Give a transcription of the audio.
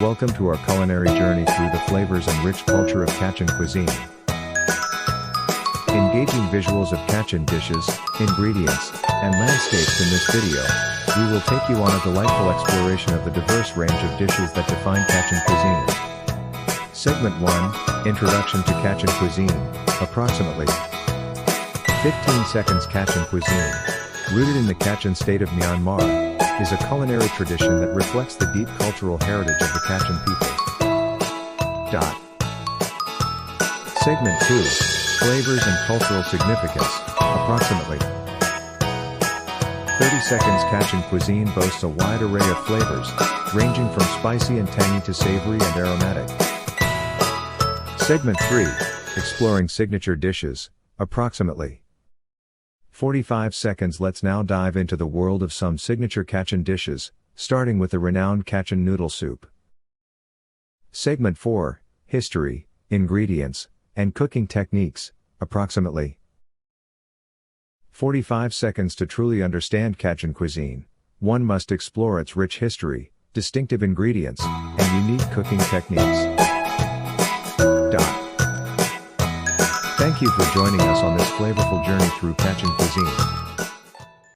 Welcome to our culinary journey through the flavors and rich culture of Kachin cuisine. Engaging visuals of Kachin dishes, ingredients, and landscapes. In this video, we will take you on a delightful exploration of the diverse range of dishes that define Kachin cuisine. Segment 1, Introduction to Kachin cuisine, approximately 15 seconds. Kachin cuisine, rooted in the Kachin state of Myanmar, is a culinary tradition that reflects the deep cultural heritage of the Kachin people. Segment 2, Flavors and Cultural Significance, approximately 30 seconds. Kachin cuisine boasts a wide array of flavors, ranging from spicy and tangy to savory and aromatic. Segment 3, Exploring Signature Dishes, approximately 45 seconds. Let's now dive into the world of some signature Kachin dishes, starting with the renowned Kachin noodle soup. Segment 4, History, Ingredients, and Cooking Techniques, approximately 45 seconds. To truly understand Kachin cuisine, one must explore its rich history, distinctive ingredients, and unique cooking techniques. Thank you for joining us on this flavorful journey through Kachin cuisine.